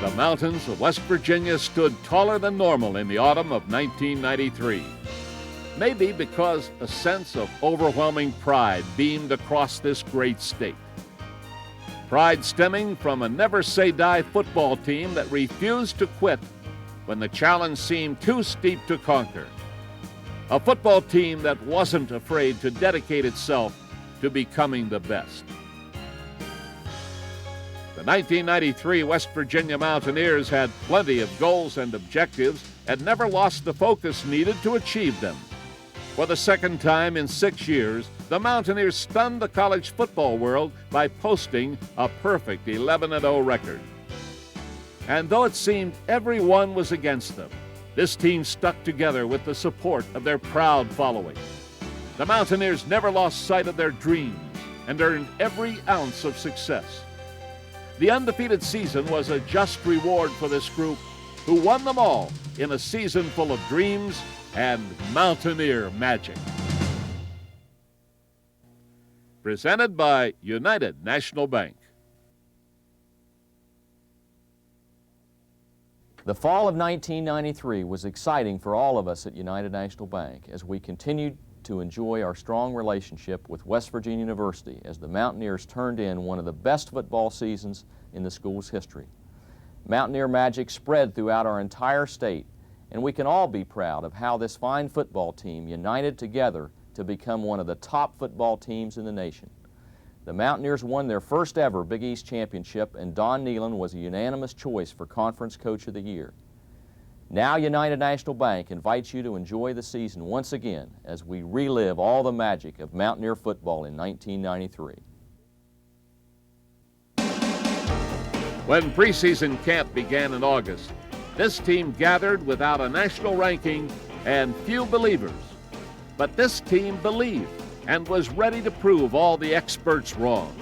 The mountains of West Virginia stood taller than normal in the autumn of 1993. Maybe because a sense of overwhelming pride beamed across this great state. Pride stemming from a never-say-die football team that refused to quit when the challenge seemed too steep to conquer. A football team that wasn't afraid to dedicate itself to becoming the best. The 1993 West Virginia Mountaineers had plenty of goals and objectives and never lost the focus needed to achieve them. For the second time in 6 years, the Mountaineers stunned the college football world by posting a perfect 11-0 record. And though it seemed everyone was against them, this team stuck together with the support of their proud following. The Mountaineers never lost sight of their dreams and earned every ounce of success. The undefeated season was a just reward for this group, who won them all in a season full of dreams and Mountaineer magic. Presented by United National Bank. The fall of 1993 was exciting for all of us at United National Bank as we continued to enjoy our strong relationship with West Virginia University as the Mountaineers turned in one of the best football seasons in the school's history. Mountaineer magic spread throughout our entire state, and we can all be proud of how this fine football team united together to become one of the top football teams in the nation. The Mountaineers won their first ever Big East championship, and Don Nehlen was a unanimous choice for Conference Coach of the Year. Now United National Bank invites you to enjoy the season once again as we relive all the magic of Mountaineer football in 1993. When preseason camp began in August, this team gathered without a national ranking and few believers. But this team believed and was ready to prove all the experts wrong.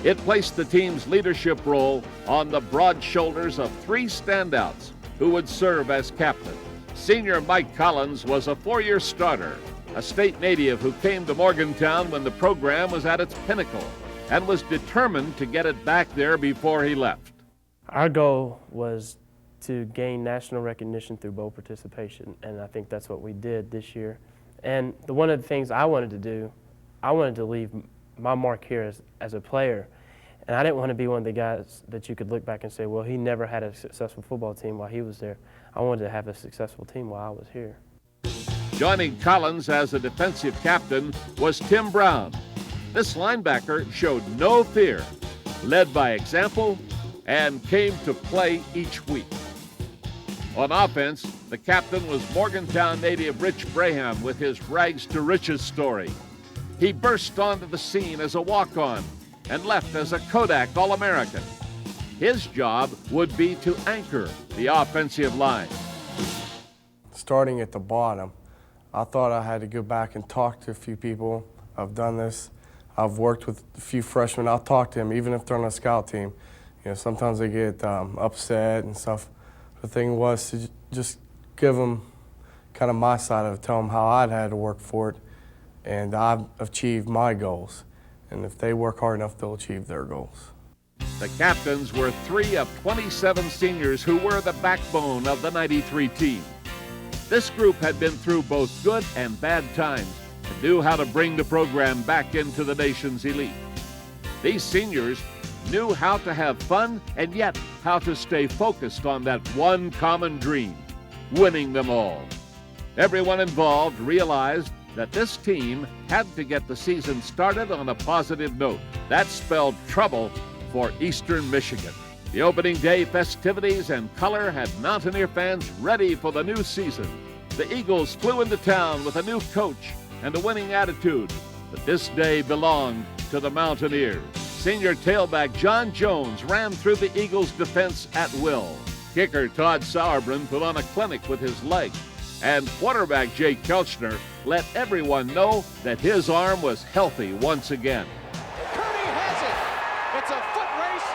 It placed the team's leadership role on the broad shoulders of three standouts who would serve as captain. Senior Mike Collins was a four-year starter, a state native who came to Morgantown when the program was at its pinnacle and was determined to get it back there before he left. Our goal was to gain national recognition through bowl participation, and I think that's what we did this year. And one of the things I wanted to do, I wanted to leave my mark here as a player. And I didn't want to be one of the guys that you could look back and say, well, he never had a successful football team while he was there. I wanted to have a successful team while I was here. Joining Collins as a defensive captain was Tim Brown. This linebacker showed no fear, led by example, and came to play each week. On offense, the captain was Morgantown native Rich Braham with his rags to riches story. He burst onto the scene as a walk-on and left as a Kodak All-American. His job would be to anchor the offensive line. Starting at the bottom, I thought I had to go back and talk to a few people. I've done this. I've worked with a few freshmen. I'll talk to them, even if they're on a scout team. You know, sometimes they get upset and stuff. The thing was to just give them kind of my side of it, tell them how I'd had to work for it, and I've achieved my goals. And if they work hard enough, they'll achieve their goals. The captains were 3 of 27 seniors who were the backbone of the '93 team. This group had been through both good and bad times and knew how to bring the program back into the nation's elite. These seniors knew how to have fun and yet how to stay focused on that one common dream, winning them all. Everyone involved realized that this team had to get the season started on a positive note. That spelled trouble for Eastern Michigan. The opening day festivities and color had Mountaineer fans ready for the new season. The Eagles flew into town with a new coach and a winning attitude, but this day belonged to the Mountaineers. Senior tailback John Jones ran through the Eagles' defense at will. Kicker Todd Sauerbrunn put on a clinic with his leg, and quarterback Jay Kelchner let everyone know that his arm was healthy once again. Kearney has it. It's a foot race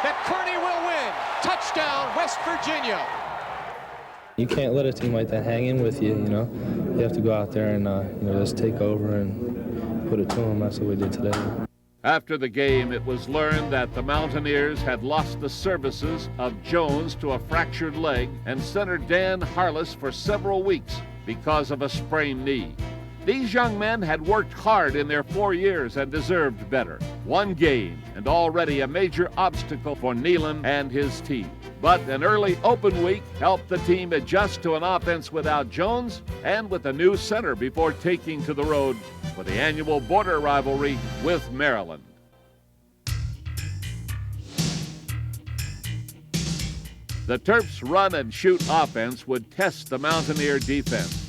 that Kearney will win. Touchdown, West Virginia. You can't let a team like that hang in with you, you know. You have to go out there and, just take over and put it to them. That's what we did today. After the game, it was learned that the Mountaineers had lost the services of Jones to a fractured leg and center Dan Harless for several weeks because of a sprained knee. These young men had worked hard in their 4 years and deserved better. One game and already a major obstacle for Neyland and his team. But an early open week helped the team adjust to an offense without Jones and with a new center before taking to the road for the annual border rivalry with Maryland. The Terps' run and shoot offense would test the Mountaineer defense,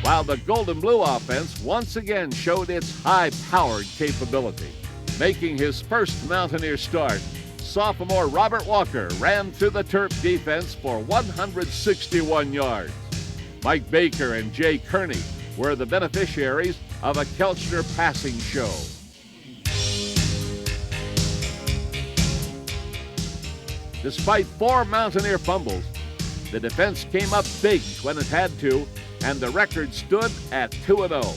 while the Gold and Blue offense once again showed its high-powered capability. Making his first Mountaineer start, sophomore Robert Walker ran through the Terp defense for 161 yards. Mike Baker and Jay Kearney were the beneficiaries of a Kelchner passing show. Despite 4 Mountaineer fumbles, the defense came up big when it had to, and the record stood at 2-0.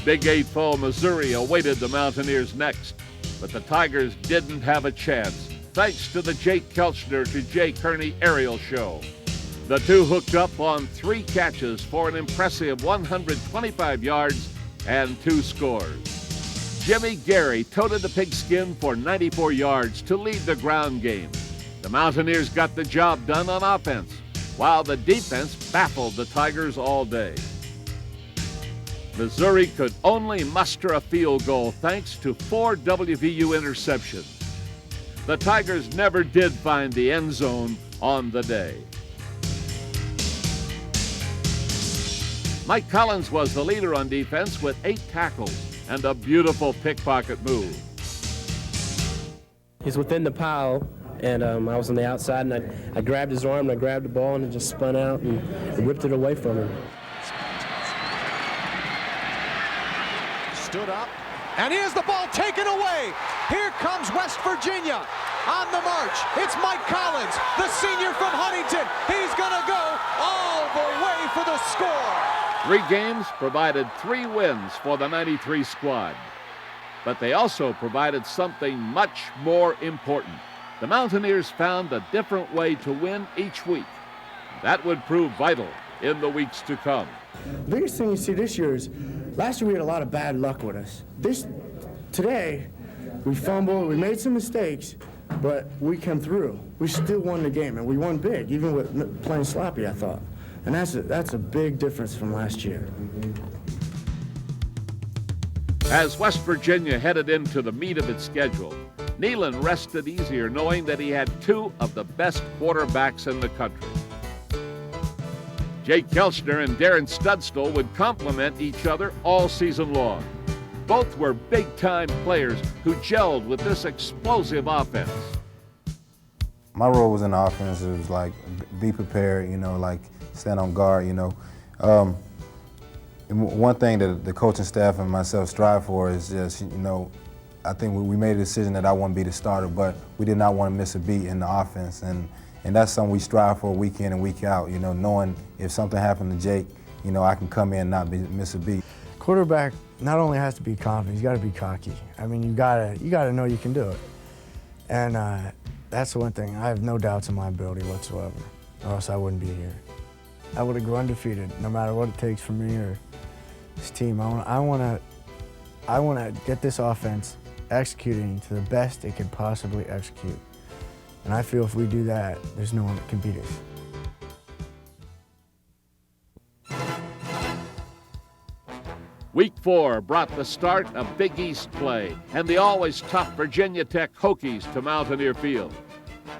Big 8 foe Missouri awaited the Mountaineers next, but the Tigers didn't have a chance, thanks to the Jake Kelchner to Jay Kearney aerial show. The two hooked up on 3 catches for an impressive 125 yards and 2 scores. Jimmy Gary toted the pigskin for 94 yards to lead the ground game. The Mountaineers got the job done on offense, while the defense baffled the Tigers all day. Missouri could only muster a field goal thanks to 4 WVU interceptions. The Tigers never did find the end zone on the day. Mike Collins was the leader on defense with 8 tackles and a beautiful pickpocket move. He's within the pile, and I was on the outside, and I grabbed his arm, and I grabbed the ball, and it just spun out and ripped it away from him. Stood up, and here's the ball taken away. Here comes West Virginia on the march. It's Mike Collins, the senior from Huntington. He's gonna go all the way for the score. 3 games provided 3 wins for the 93 squad. But they also provided something much more important. The Mountaineers found a different way to win each week. That would prove vital in the weeks to come. The biggest thing you see this year is, last year we had a lot of bad luck with us. Today, we fumbled, we made some mistakes, but we came through. We still won the game, and we won big, even with playing sloppy, I thought. And that's a big difference from last year. As West Virginia headed into the meat of its schedule, Neyland rested easier knowing that he had 2 of the best quarterbacks in the country. Jake Kelchner and Darren Studstill would complement each other all season long. Both were big-time players who gelled with this explosive offense. My role was in the offense. It was like, be prepared, like stand on guard, And one thing that the coaching staff and myself strive for is just, I think we made a decision that I want to be the starter, but we did not want to miss a beat in the offense. And that's something we strive for week in and week out, knowing if something happened to Jake, I can come in and not miss a beat. Quarterback not only has to be confident, he's got to be cocky. I mean, you gotta know you can do it. And that's the one thing. I have no doubts in my ability whatsoever, or else I wouldn't be here. I would have gone undefeated, no matter what it takes for me or this team. I want to get this offense executing to the best it can possibly execute. And I feel if we do that, there's no one that can beat us. Week 4 brought the start of Big East play and the always tough Virginia Tech Hokies to Mountaineer Field.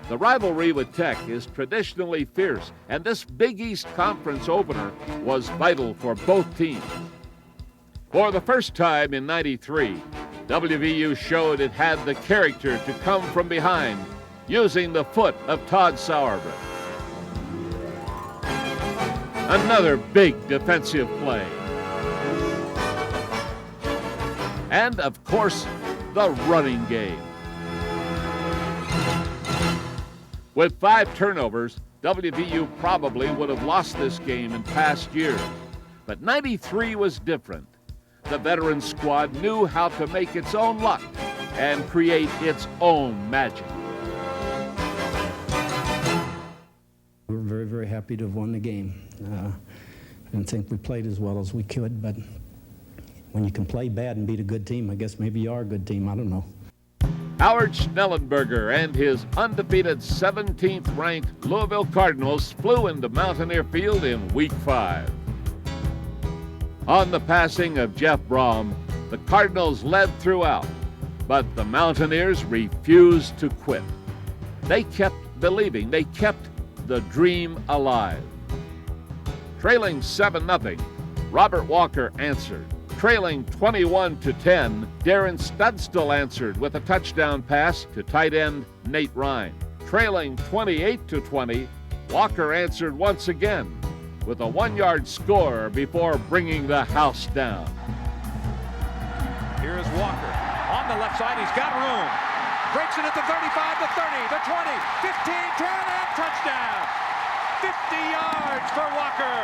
The rivalry with Tech is traditionally fierce, and this Big East Conference opener was vital for both teams. For the first time in '93, WVU showed it had the character to come from behind, using the foot of Todd Sauerbrei. Another big defensive play. And, of course, the running game. With 5 turnovers, WVU probably would have lost this game in past years. But 93 was different. The veteran squad knew how to make its own luck and create its own magic. We're very, very happy to have won the game. I didn't think we played as well as we could, but when you can play bad and beat a good team, I guess maybe you are a good team. I don't know. Howard Schnellenberger and his undefeated 17th-ranked Louisville Cardinals flew into Mountaineer Field in Week 5. On the passing of Jeff Brom, the Cardinals led throughout, but the Mountaineers refused to quit. They kept believing. They kept the dream alive. Trailing 7-0, Robert Walker answered. Trailing 21-10, Darren Studstill answered with a touchdown pass to tight end Nate Ryan. Trailing 28-20, Walker answered once again with a 1-yard score before bringing the house down. Here's Walker on the left side. He's got room. Breaks it at the 35, the 30, the 20, 15, 10, and touchdown. 50 yards for Walker.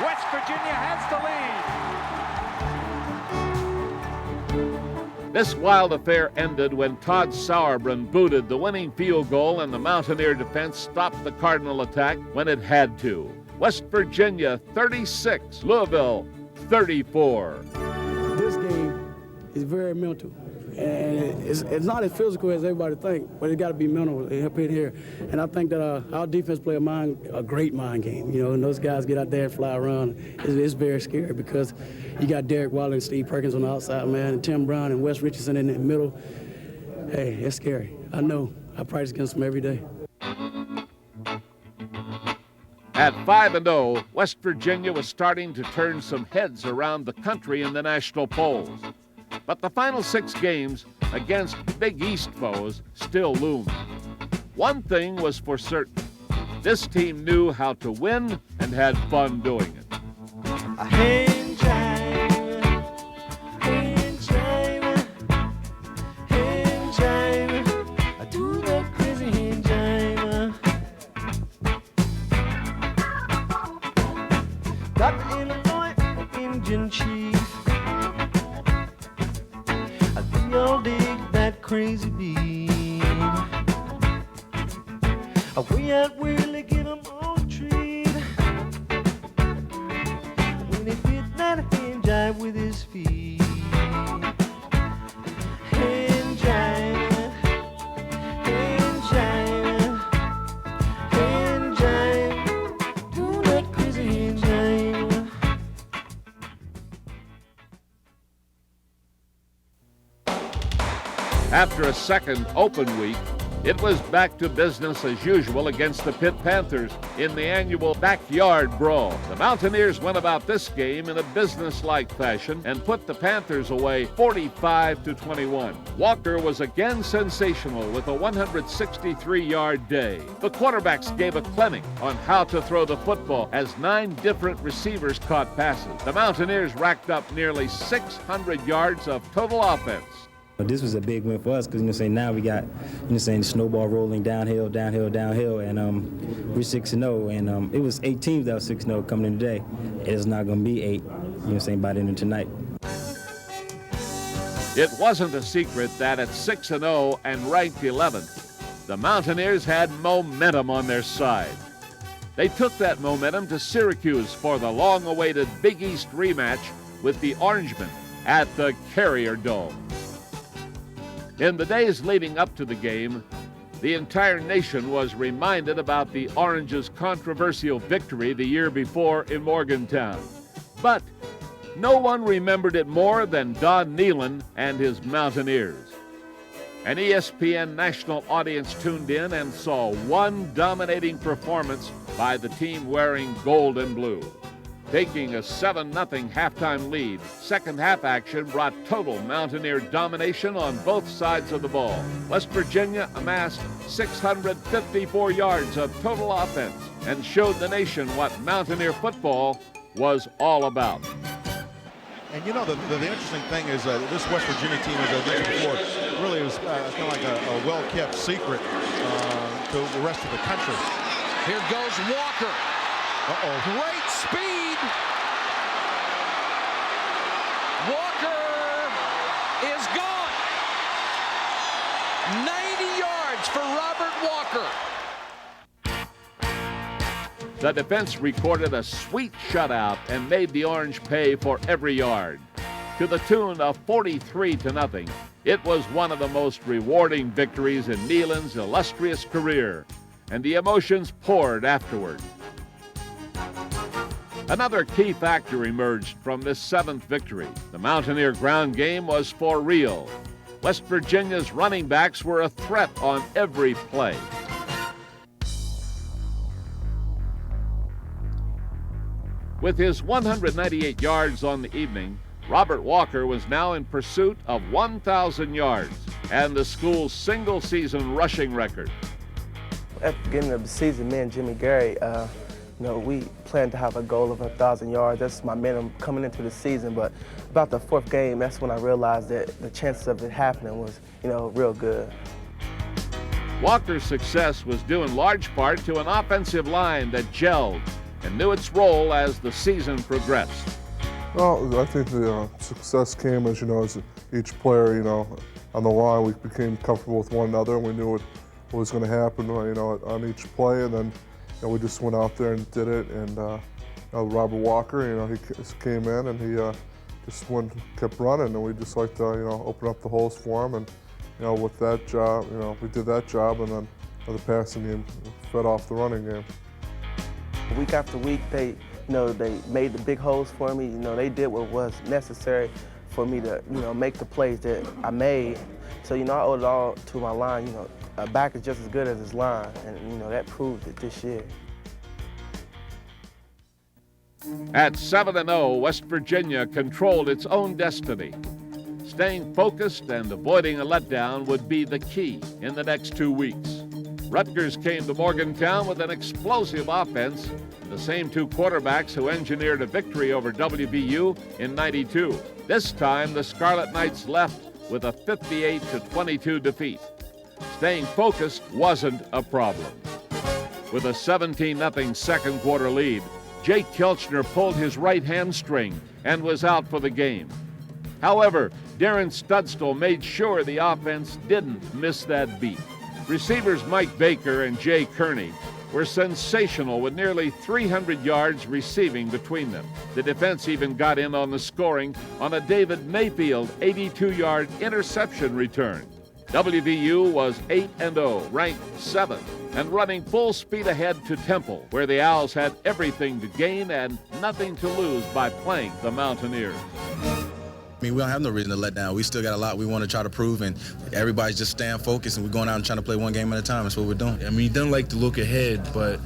West Virginia has the lead. This wild affair ended when Todd Sauerbrunn booted the winning field goal, and the Mountaineer defense stopped the Cardinal attack when it had to. West Virginia 36, Louisville 34. This game is very mental. And it's not as physical as everybody thinks, but it's got to be mental up in here. And I think that our defense play a great mind game. You know, and those guys get out there and fly around. It's very scary because you got Derek Waller and Steve Perkins on the outside, man, and Tim Brown and Wes Richardson in the middle. Hey, it's scary. I know. I practice against them every day. At 5-0, West Virginia was starting to turn some heads around the country in the national polls. But the final 6 games against Big East foes still loomed. One thing was for certain. This team knew how to win and had fun doing it. Got the Illinois Indian chief. Y'all dig that crazy beat. We out really give them all a treat. When he fit that hand jive with his feet. Hand jive, hand jive, hand jive. Do that crazy hand jive. After a second open week, it was back to business as usual against the Pitt Panthers in the annual Backyard Brawl. The Mountaineers went about this game in a business-like fashion and put the Panthers away 45-21. Walker was again sensational with a 163-yard day. The quarterbacks gave a clinic on how to throw the football as 9 different receivers caught passes. The Mountaineers racked up nearly 600 yards of total offense. This was a big win for us because, now we got, the snowball rolling downhill, and we're 6-0, and it was 8 teams that were 6-0 coming in today. It's not going to be 8, by the end of tonight. It wasn't a secret that at 6-0 and ranked 11th, the Mountaineers had momentum on their side. They took that momentum to Syracuse for the long-awaited Big East rematch with the Orangemen at the Carrier Dome. In the days leading up to the game, the entire nation was reminded about the Orange's controversial victory the year before in Morgantown. But no one remembered it more than Don Nehlen and his Mountaineers. An ESPN national audience tuned in and saw one dominating performance by the team wearing gold and blue. Taking a 7-0 halftime lead, second half action brought total Mountaineer domination on both sides of the ball. West Virginia amassed 654 yards of total offense and showed the nation what Mountaineer football was all about. And the interesting thing is this West Virginia team, as I mentioned before, really is kind of like a well-kept secret to the rest of the country. Here goes Walker. Uh-oh. Great speed. Robert Walker. The defense recorded a sweet shutout and made the Orange pay for every yard. To the tune of 43-0, it was one of the most rewarding victories in Neyland's illustrious career, and the emotions poured afterward. Another key factor emerged from this 7th victory. The Mountaineer ground game was for real. West Virginia's running backs were a threat on every play. With his 198 yards on the evening, Robert Walker was now in pursuit of 1,000 yards and the school's single-season rushing record. At the beginning of the season, me and Jimmy Gary, we planned to have a goal of 1,000 yards. That's my minimum coming into the season. But about the 4th game, that's when I realized that the chances of it happening was, real good. Walker's success was due in large part to an offensive line that gelled and knew its role as the season progressed. Well, I think the success came as each player, on the line, we became comfortable with one another, and we knew what was going to happen, on each play, and then we just went out there and did it. And Robert Walker, he came in and he just kept running, and we just like to, open up the holes for him. And with that job, we did that job, and then the passing game fed off the running game. Week after week, they made the big holes for me. They did what was necessary for me to, make the plays that I made. So, I owe it all to my line. A back is just as good as his line, and, that proved it this year. At 7-0, West Virginia controlled its own destiny. Staying focused and avoiding a letdown would be the key in the next 2 weeks. Rutgers came to Morgantown with an explosive offense, the same 2 quarterbacks who engineered a victory over WVU in '92. This time, the Scarlet Knights left with a 58-22 defeat. Staying focused wasn't a problem. With a 17-0 second quarter lead, Jake Kelchner pulled his right hamstring and was out for the game. However, Darren Studstill made sure the offense didn't miss that beat. Receivers Mike Baker and Jay Kearney were sensational with nearly 300 yards receiving between them. The defense even got in on the scoring on a David Mayfield 82-yard interception return. WVU was 8-0, ranked 7th, and running full speed ahead to Temple, where the Owls had everything to gain and nothing to lose by playing the Mountaineers. We don't have no reason to let down. We still got a lot we want to try to prove, and everybody's just staying focused, and we're going out and trying to play one game at a time. That's what we're doing. You don't like to look ahead, but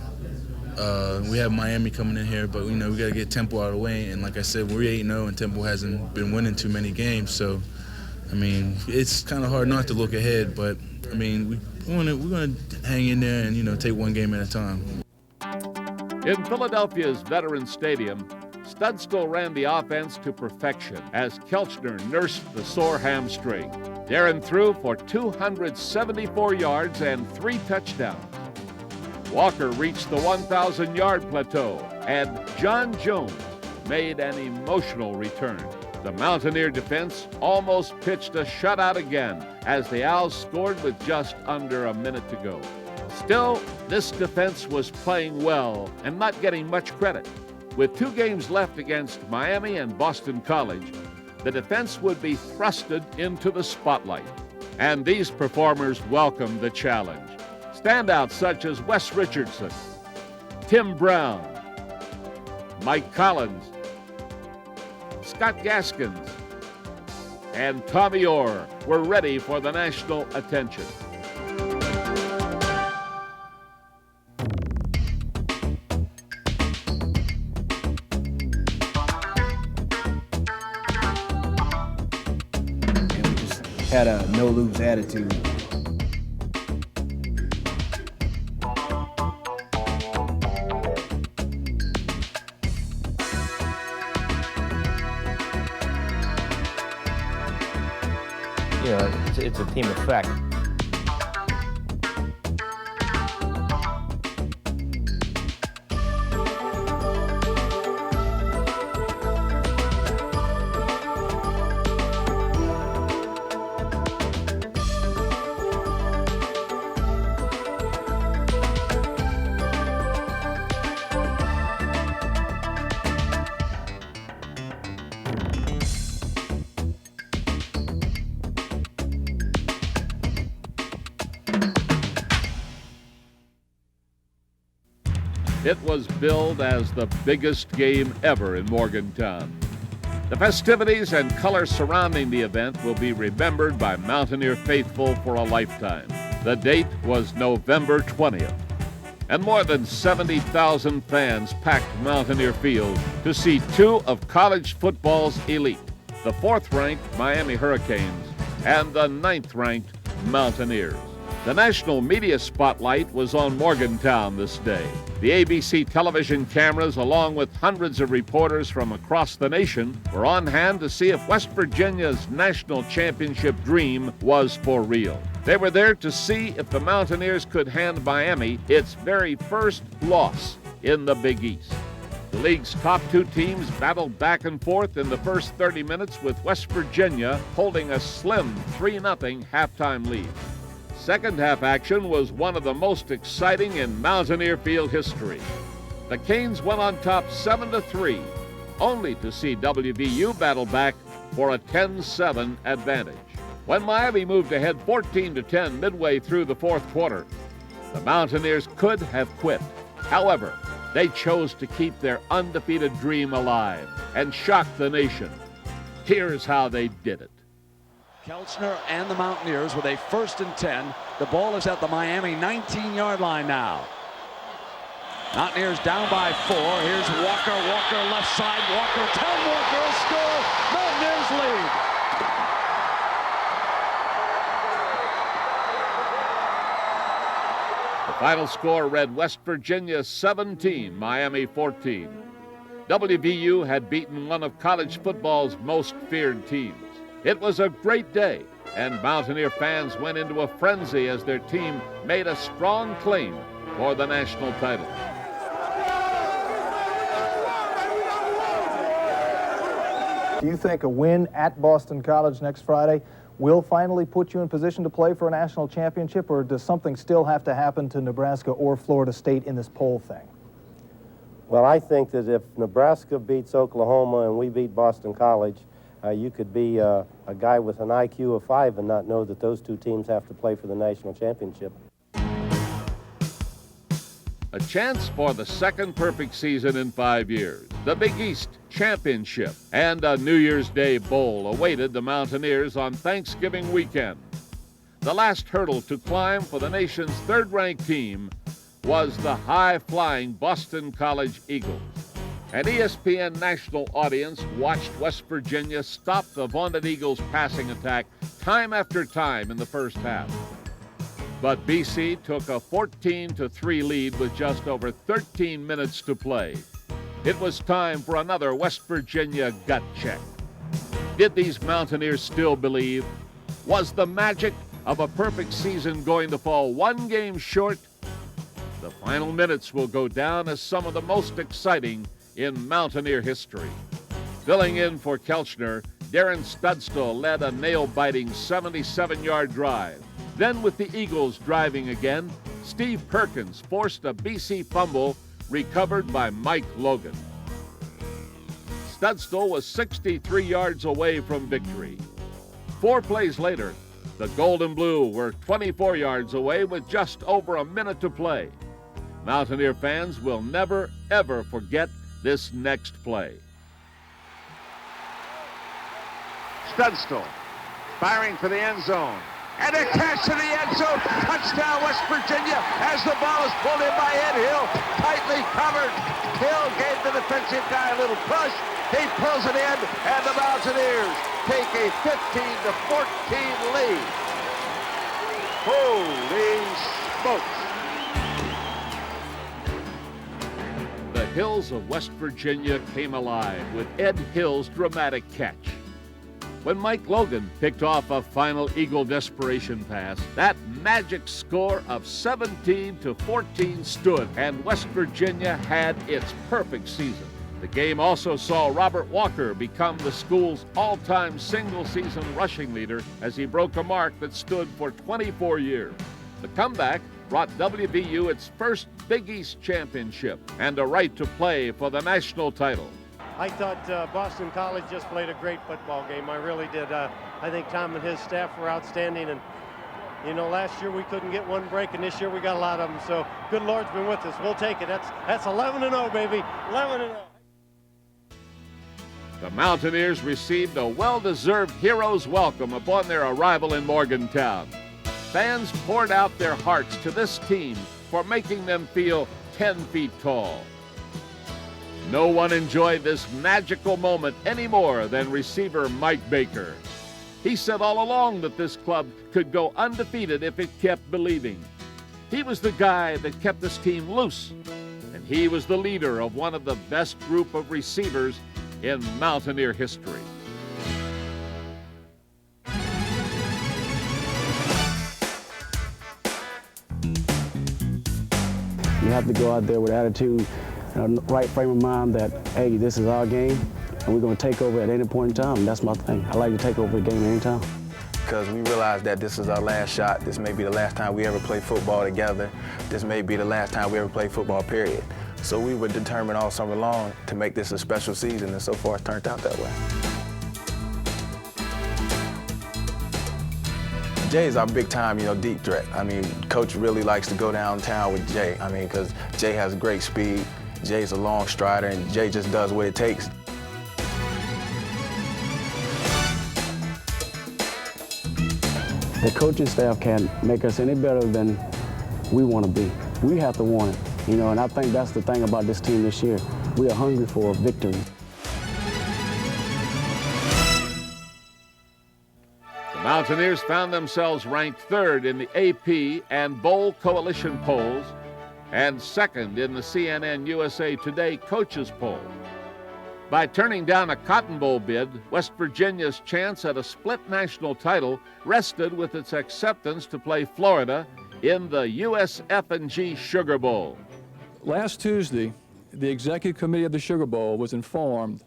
we have Miami coming in here, but we got to get Temple out of the way. And like I said, we're 8-0, and Temple hasn't been winning too many games. So, it's kind of hard not to look ahead, but we're going to hang in there and take one game at a time. In Philadelphia's Veterans Stadium, Studstill ran the offense to perfection as Kelchner nursed the sore hamstring. Darren threw for 274 yards and 3 touchdowns. Walker reached the 1,000-yard plateau, and John Jones made an emotional return. The Mountaineer defense almost pitched a shutout again as the Owls scored with just under a minute to go. Still, this defense was playing well and not getting much credit. With 2 games left against Miami and Boston College, the defense would be thrusted into the spotlight. And these performers welcomed the challenge. Standouts such as Wes Richardson, Tim Brown, Mike Collins, Scott Gaskins, and Tommy Orr were ready for the national attention. Had a no-lose attitude. It's a team effect. It was billed as the biggest game ever in Morgantown. The festivities and color surrounding the event will be remembered by Mountaineer faithful for a lifetime. The date was November 20th, and more than 70,000 fans packed Mountaineer Field to see two of college football's elite, the 4th-ranked Miami Hurricanes and the 9th-ranked Mountaineers. The national media spotlight was on Morgantown this day. The ABC television cameras, along with hundreds of reporters from across the nation, were on hand to see if West Virginia's national championship dream was for real. They were there to see if the Mountaineers could hand Miami its very first loss in the Big East. The league's top two teams battled back and forth in the first 30 minutes, with West Virginia holding a slim 3-0 halftime lead. Second half action was one of the most exciting in Mountaineer Field history. The Canes went on top 7-3, only to see WVU battle back for a 10-7 advantage. When Miami moved ahead 14-10 midway through the fourth quarter, the Mountaineers could have quit. However, they chose to keep their undefeated dream alive and shock the nation. Here's how they did it. Kelchner and the Mountaineers with a 1st and 10. The ball is at the Miami 19-yard line now. Mountaineers down by 4. Here's Walker. Walker left side. Walker. 10 more girls score. Mountaineers lead. The final score read West Virginia 17, Miami 14. WVU had beaten one of college football's most feared teams. It was a great day, and Mountaineer fans went into a frenzy as their team made a strong claim for the national title. Do you think a win at Boston College next Friday will finally put you in position to play for a national championship, or does something still have to happen to Nebraska or Florida State in this poll thing? Well, I think that if Nebraska beats Oklahoma and we beat Boston College, you could be a guy with an IQ of 5 and not know that those two teams have to play for the national championship. A chance for the second perfect season in 5 years. The Big East Championship and a New Year's Day Bowl awaited the Mountaineers on Thanksgiving weekend. The last hurdle to climb for the nation's 3rd-ranked team was the high-flying Boston College Eagles. An ESPN national audience watched West Virginia stop the vaunted Eagles' passing attack time after time in the first half. But BC took a 14-3 lead with just over 13 minutes to play. It was time for another West Virginia gut check. Did these Mountaineers still believe? Was the magic of a perfect season going to fall one game short? The final minutes will go down as some of the most exciting in Mountaineer history. Filling in for Kelchner, Darren Studstill led a nail-biting 77-yard drive. Then with the Eagles driving again, Steve Perkins forced a BC fumble recovered by Mike Logan. Studstill was 63 yards away from victory. 4 plays later, the Golden Blue were 24 yards away with just over a minute to play. Mountaineer fans will never, ever forget this next play. Studstill firing for the end zone. And a catch to the end zone. Touchdown, West Virginia, as the ball is pulled in by Ed Hill. Tightly covered. Hill gave the defensive guy a little push. He pulls it in, and the Mountaineers take a 15-14 lead. Holy smokes. The hills of West Virginia came alive with Ed Hill's dramatic catch. When Mike Logan picked off a final Eagle desperation pass, that magic score of 17-14 stood, and West Virginia had its perfect season. The game also saw Robert Walker become the school's all-time single-season rushing leader as he broke a mark that stood for 24 years. The comeback brought WVU its first Big East championship and a right to play for the national title. I thought Boston College just played a great football game. I really did. I think Tom and his staff were outstanding, and You know, last year we couldn't get one break, and this year we got a lot of them. So good Lord's been with us. We'll take it. That's 11-0, baby. 11-0. The Mountaineers received a well-deserved hero's welcome upon their arrival in Morgantown. Fans poured out their hearts to this team for making them feel 10 feet tall. No one enjoyed this magical moment any more than receiver Mike Baker. He said all along that this club could go undefeated if it kept believing. He was the guy that kept this team loose, and he was the leader of one of the best group of receivers in Mountaineer history. You have to go out there with attitude and a right frame of mind that, hey, this is our game, and we're going to take over at any point in time. And that's my thing. I like to take over the game anytime. Because we realize that this is our last shot. This may be the last time we ever play football together. This may be the last time we ever play football, period. So we were determined all summer long to make this a special season, and so far it's turned out that way. Jay is our big-time, deep threat. I mean, Coach really likes to go downtown with Jay. I mean, because Jay has great speed, Jay's a long strider, and Jay just does what it takes. The coaching staff can't make us any better than we want to be. We have to want it, and I think that's the thing about this team this year. We are hungry for a victory. The Mountaineers found themselves ranked third in the AP and Bowl Coalition polls and second in the CNN USA Today Coaches Poll. By turning down a Cotton Bowl bid, West Virginia's chance at a split national title rested with its acceptance to play Florida in the USF&G Sugar Bowl. Last Tuesday, the executive committee of the Sugar Bowl was informed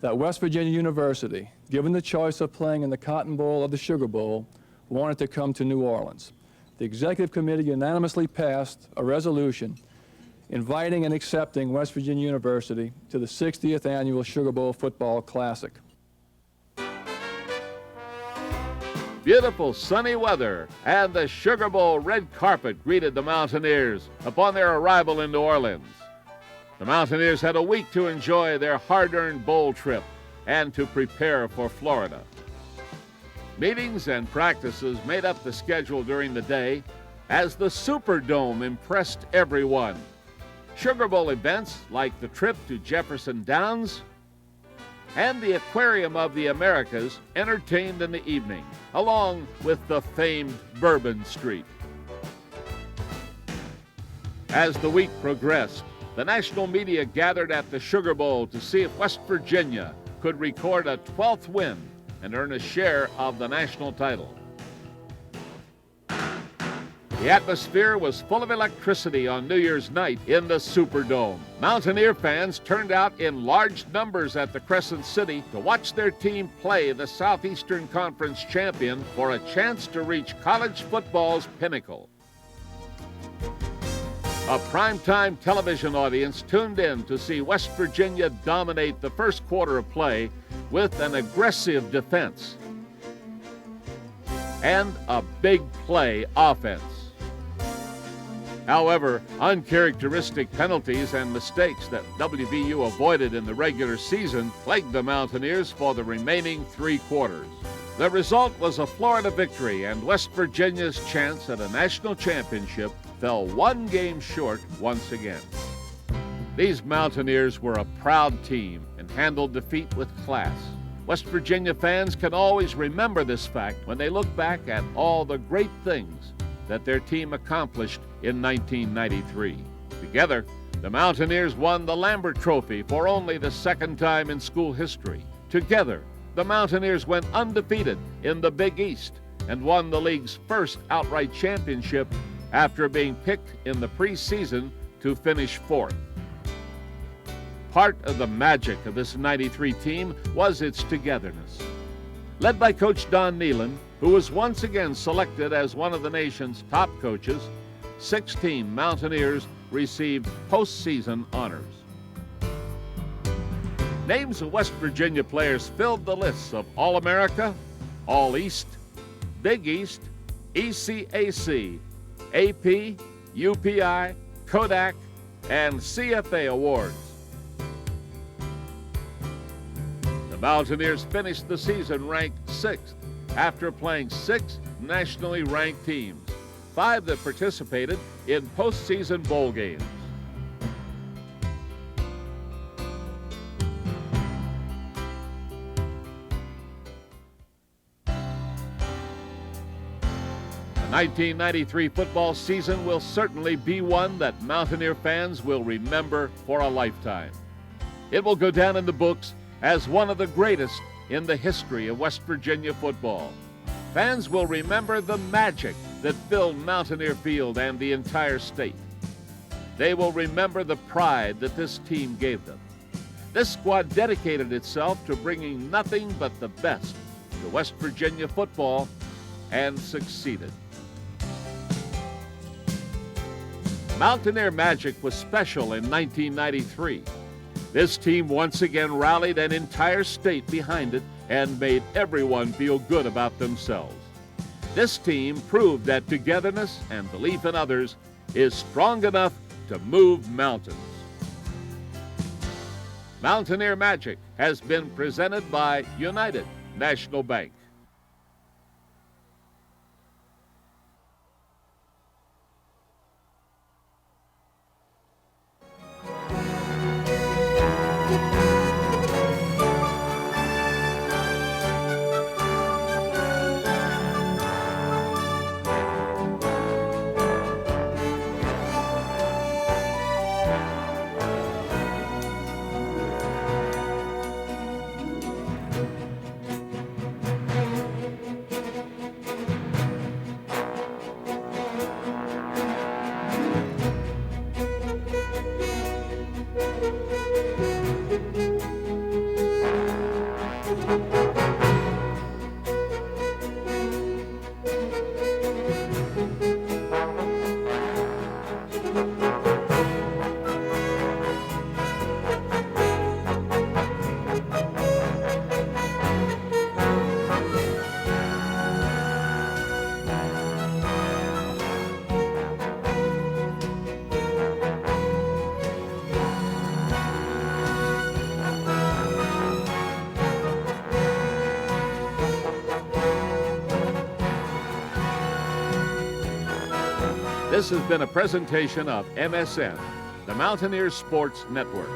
that West Virginia University, given the choice of playing in the Cotton Bowl or the Sugar Bowl, wanted to come to New Orleans. The executive committee unanimously passed a resolution inviting and accepting West Virginia University to the 60th Annual Sugar Bowl Football Classic. Beautiful sunny weather and the Sugar Bowl red carpet greeted the Mountaineers upon their arrival in New Orleans. The Mountaineers had a week to enjoy their hard-earned bowl trip and to prepare for Florida. Meetings and practices made up the schedule during the day as the Superdome impressed everyone. Sugar Bowl events like the trip to Jefferson Downs and the Aquarium of the Americas entertained in the evening, along with the famed Bourbon Street. As the week progressed, the national media gathered at the Sugar Bowl to see if West Virginia could record a 12th win and earn a share of the national title. The atmosphere was full of electricity on New Year's night in the Superdome. Mountaineer fans turned out in large numbers at the Crescent City to watch their team play the Southeastern Conference champion for a chance to reach college football's pinnacle. A primetime television audience tuned in to see West Virginia dominate the first quarter of play with an aggressive defense and a big play offense. However, uncharacteristic penalties and mistakes that WVU avoided in the regular season plagued the Mountaineers for the remaining 3 quarters. The result was a Florida victory, and West Virginia's chance at a national championship fell 1 game short once again. These Mountaineers were a proud team and handled defeat with class. West Virginia fans can always remember this fact when they look back at all the great things that their team accomplished in 1993. Together, the Mountaineers won the Lambert Trophy for only the 2nd time in school history. Together, the Mountaineers went undefeated in the Big East and won the league's first outright championship after being picked in the preseason to finish 4th. Part of the magic of this 93 team was its togetherness. Led by Coach Don Nealon, who was once again selected as one of the nation's top coaches, 16 Mountaineers received postseason honors. Names of West Virginia players filled the lists of All-America, All-East, Big East, ECAC, AP, UPI, Kodak, and CFA awards. The Mountaineers finished the season ranked 6th after playing 6 nationally ranked teams, 5 that participated in postseason bowl games. The 1993 football season will certainly be one that Mountaineer fans will remember for a lifetime. It will go down in the books as one of the greatest in the history of West Virginia football. Fans will remember the magic that filled Mountaineer Field and the entire state. They will remember the pride that this team gave them. This squad dedicated itself to bringing nothing but the best to West Virginia football and succeeded. Mountaineer magic was special in 1993. This team once again rallied an entire state behind it and made everyone feel good about themselves. This team proved that togetherness and belief in others is strong enough to move mountains. Mountaineer Magic has been presented by United National Bank. This has been a presentation of MSN, the Mountaineer Sports Network.